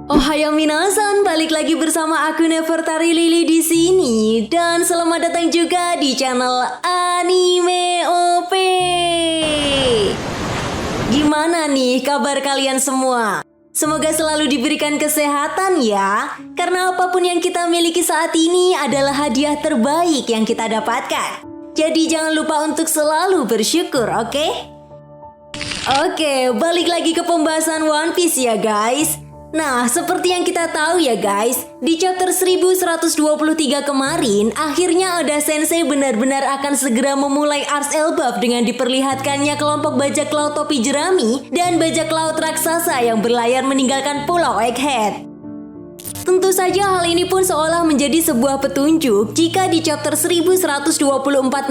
Ohayo minasan, balik lagi bersama aku Nefertari Lily di sini dan selamat datang juga di channel Anime OP. Gimana nih kabar kalian semua? Semoga selalu diberikan kesehatan ya, karena apapun yang kita miliki saat ini adalah hadiah terbaik yang kita dapatkan. Jadi jangan lupa untuk selalu bersyukur, oke? Oke, balik lagi ke pembahasan One Piece ya guys. Nah, seperti yang kita tahu ya guys, di chapter 1123 kemarin, akhirnya Oda Sensei benar-benar akan segera memulai Ars Elbaf dengan diperlihatkannya kelompok bajak laut topi jerami dan bajak laut raksasa yang berlayar meninggalkan Pulau Egghead. Tentu saja hal ini pun seolah menjadi sebuah petunjuk jika di chapter 1124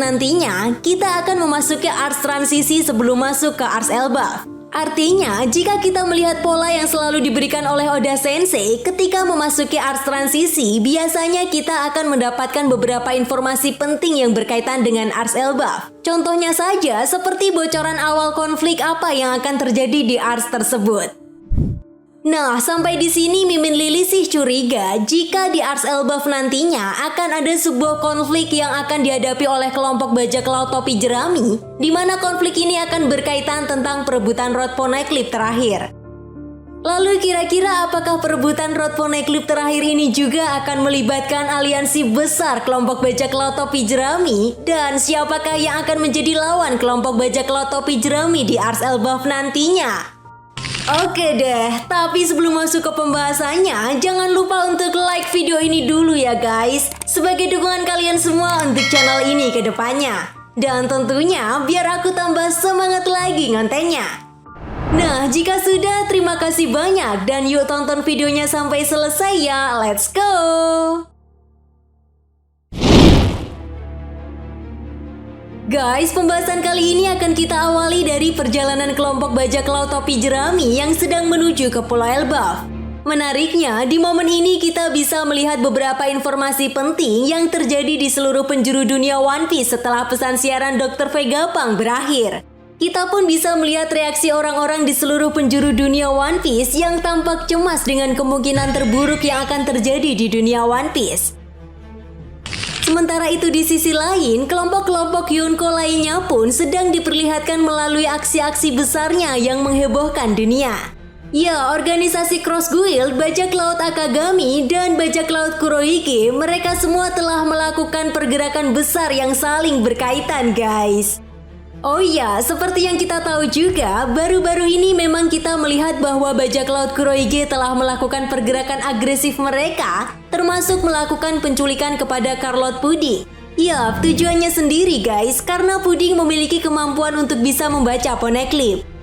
nantinya, kita akan memasuki Ars transisi sebelum masuk ke Ars Elbaf. Artinya, jika kita melihat pola yang selalu diberikan oleh Oda Sensei ketika memasuki Ars transisi, biasanya kita akan mendapatkan beberapa informasi penting yang berkaitan dengan Ars Elbaf. Contohnya saja, seperti bocoran awal konflik apa yang akan terjadi di Ars tersebut. Nah, sampai di sini Mimin Lily sih curiga jika di Ars Elbaf nantinya akan ada sebuah konflik yang akan dihadapi oleh kelompok bajak laut topi jerami, di mana konflik ini akan berkaitan tentang perebutan Road Poneglyph terakhir. Lalu kira-kira apakah perebutan Road Poneglyph terakhir ini juga akan melibatkan aliansi besar kelompok bajak laut topi jerami? Dan siapakah yang akan menjadi lawan kelompok bajak laut topi jerami di Ars Elbaf nantinya? Oke deh, tapi sebelum masuk ke pembahasannya, jangan lupa untuk like video ini dulu ya guys, sebagai dukungan kalian semua untuk channel ini ke depannya. Dan tentunya biar aku tambah semangat lagi ngontennya. Nah, jika sudah, terima kasih banyak dan yuk tonton videonya sampai selesai ya, let's go! Guys, pembahasan kali ini akan kita awali dari perjalanan kelompok bajak laut topi jerami yang sedang menuju ke Pulau Elbaf. Menariknya, di momen ini kita bisa melihat beberapa informasi penting yang terjadi di seluruh penjuru dunia One Piece setelah pesan siaran Dr. Vegapunk berakhir. Kita pun bisa melihat reaksi orang-orang di seluruh penjuru dunia One Piece yang tampak cemas dengan kemungkinan terburuk yang akan terjadi di dunia One Piece. Sementara itu di sisi lain, kelompok-kelompok Yonko lainnya pun sedang diperlihatkan melalui aksi-aksi besarnya yang menghebohkan dunia. Ya, organisasi Cross Guild, bajak laut Akagami, dan bajak laut Kurohige, mereka semua telah melakukan pergerakan besar yang saling berkaitan guys. Oh iya, seperti yang kita tahu juga, baru-baru ini memang kita melihat bahwa bajak laut Kurohige telah melakukan pergerakan agresif mereka, termasuk melakukan penculikan kepada Carlot Pudding. Yap, tujuannya sendiri guys, karena Pudding memiliki kemampuan untuk bisa membaca Poneglyph.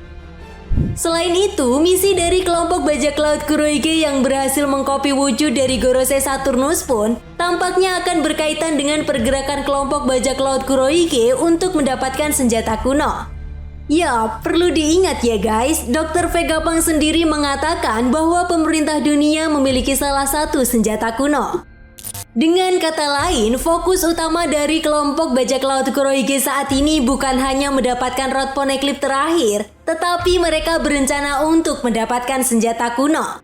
Selain itu, misi dari kelompok bajak laut Kurohige yang berhasil mengkopi wujud dari Gorosei Saturnus pun tampaknya akan berkaitan dengan pergerakan kelompok bajak laut Kurohige untuk mendapatkan senjata kuno. Ya, perlu diingat ya guys, Dr. Vegapunk sendiri mengatakan bahwa pemerintah dunia memiliki salah satu senjata kuno. Dengan kata lain, fokus utama dari kelompok bajak laut Kurohige saat ini bukan hanya mendapatkan Road Poneglyph terakhir, tetapi mereka berencana untuk mendapatkan senjata kuno.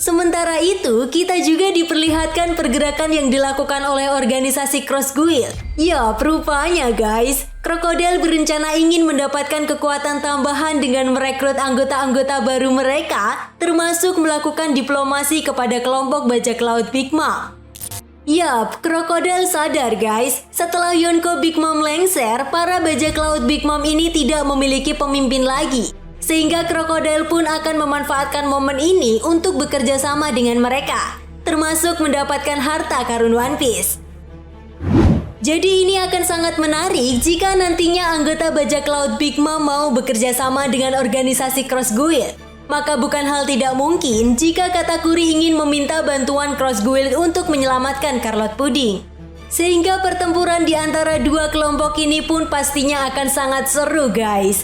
Sementara itu, kita juga diperlihatkan pergerakan yang dilakukan oleh organisasi Cross Guild. Ya, rupanya guys, Crocodile berencana ingin mendapatkan kekuatan tambahan dengan merekrut anggota-anggota baru mereka, termasuk melakukan diplomasi kepada kelompok bajak laut Big Mom. Yap, Crocodile sadar guys, setelah Yonko Big Mom lengser, para bajak laut Big Mom ini tidak memiliki pemimpin lagi. Sehingga Crocodile pun akan memanfaatkan momen ini untuk bekerja sama dengan mereka, termasuk mendapatkan harta karun One Piece. Jadi ini akan sangat menarik jika nantinya anggota bajak laut Big Mom mau bekerja sama dengan organisasi Cross Guild. Maka bukan hal tidak mungkin jika Katakuri ingin meminta bantuan Cross Guild untuk menyelamatkan Carlot Pudding. Sehingga pertempuran di antara dua kelompok ini pun pastinya akan sangat seru guys.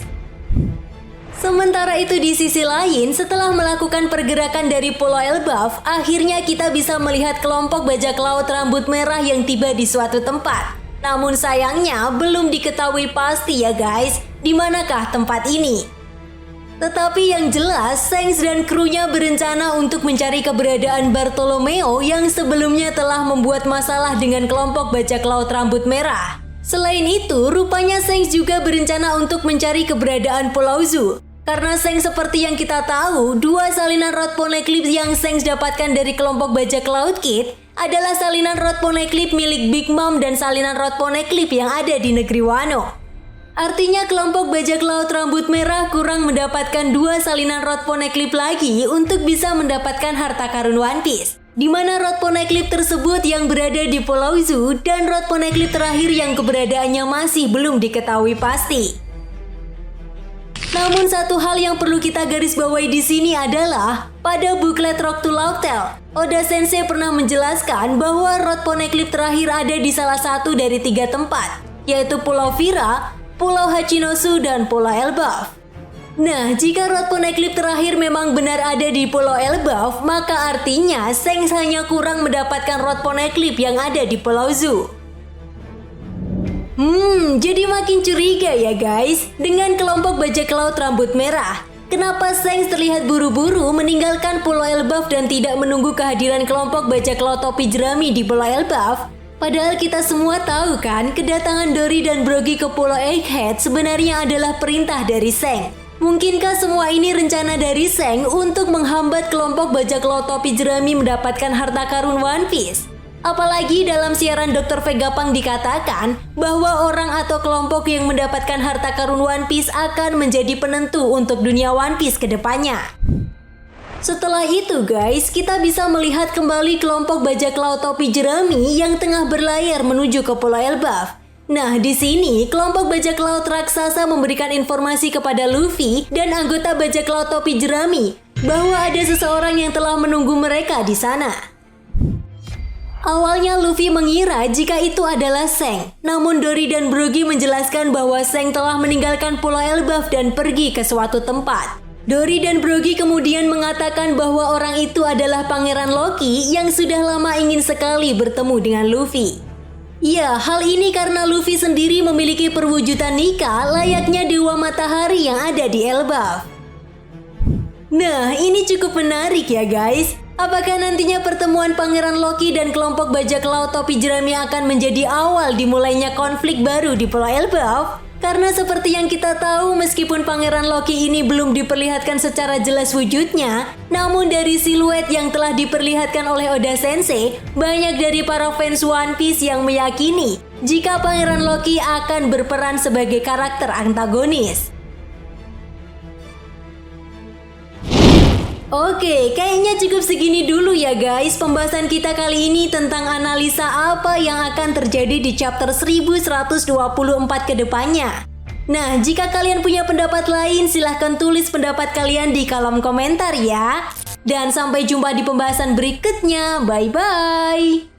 Sementara itu di sisi lain, setelah melakukan pergerakan dari Pulau Elbaf, akhirnya kita bisa melihat kelompok bajak laut rambut merah yang tiba di suatu tempat. Namun sayangnya belum diketahui pasti ya guys, di manakah tempat ini. Tetapi yang jelas, Shanks dan krunya berencana untuk mencari keberadaan Bartolomeo yang sebelumnya telah membuat masalah dengan kelompok bajak laut rambut merah. Selain itu, rupanya Shanks juga berencana untuk mencari keberadaan Pulau Zoo. Karena Shanks seperti yang kita tahu, dua salinan rod poneglyph yang Shanks dapatkan dari kelompok bajak laut Kid adalah salinan rod poneglyph milik Big Mom dan salinan rod poneglyph yang ada di negeri Wano. Artinya kelompok bajak laut rambut merah kurang mendapatkan dua salinan rod poneglyph lagi untuk bisa mendapatkan harta karun One Piece. Di mana rod poneglyph tersebut yang berada di Pulau Zoo dan rod poneglyph terakhir yang keberadaannya masih belum diketahui pasti. Namun satu hal yang perlu kita garis bawahi di sini adalah pada buklet Rock to Laugh Tale, Oda Sensei pernah menjelaskan bahwa rod poneglyph terakhir ada di salah satu dari 3 tempat, yaitu Pulau Vira, Pulau Hachinosu, dan Pulau Elbaf. Nah, jika rod poneglyph terakhir memang benar ada di Pulau Elbaf, maka artinya Shanks hanya kurang mendapatkan rod poneglyph yang ada di Pulau Zoo. Jadi makin curiga ya guys, dengan kelompok bajak laut rambut merah. Kenapa Shanks terlihat buru-buru meninggalkan Pulau Elbaf dan tidak menunggu kehadiran kelompok bajak laut topi jerami di Pulau Elbaf? Padahal kita semua tahu kan, kedatangan Dory dan Brogy ke Pulau Egghead sebenarnya adalah perintah dari Shanks. Mungkinkah semua ini rencana dari Shanks untuk menghambat kelompok bajak laut topi jerami mendapatkan harta karun One Piece? Apalagi dalam siaran Dr. Vegapunk dikatakan bahwa orang atau kelompok yang mendapatkan harta karun One Piece akan menjadi penentu untuk dunia One Piece ke depannya. Setelah itu guys, kita bisa melihat kembali kelompok bajak laut topi jerami yang tengah berlayar menuju ke Pulau Elbaf. Nah, di sini kelompok bajak laut raksasa memberikan informasi kepada Luffy dan anggota bajak laut topi jerami bahwa ada seseorang yang telah menunggu mereka di sana. Awalnya Luffy mengira jika itu adalah Shanks, namun Dory dan Brogy menjelaskan bahwa Shanks telah meninggalkan Pulau Elbaf dan pergi ke suatu tempat. Dory dan Brogy kemudian mengatakan bahwa orang itu adalah Pangeran Loki yang sudah lama ingin sekali bertemu dengan Luffy. Ya, hal ini karena Luffy sendiri memiliki perwujudan Nika layaknya dewa matahari yang ada di Elbaf. Nah, ini cukup menarik ya guys. Apakah nantinya pertemuan Pangeran Loki dan kelompok bajak laut topi jerami akan menjadi awal dimulainya konflik baru di Pulau Elbaf? Karena seperti yang kita tahu, meskipun Pangeran Loki ini belum diperlihatkan secara jelas wujudnya, namun dari siluet yang telah diperlihatkan oleh Oda Sensei, banyak dari para fans One Piece yang meyakini jika Pangeran Loki akan berperan sebagai karakter antagonis. Oke, kayaknya cukup segini dulu ya guys pembahasan kita kali ini tentang analisa apa yang akan terjadi di chapter 1124 ke depannya. Nah, jika kalian punya pendapat lain, silahkan tulis pendapat kalian di kolom komentar ya. Dan sampai jumpa di pembahasan berikutnya. Bye-bye.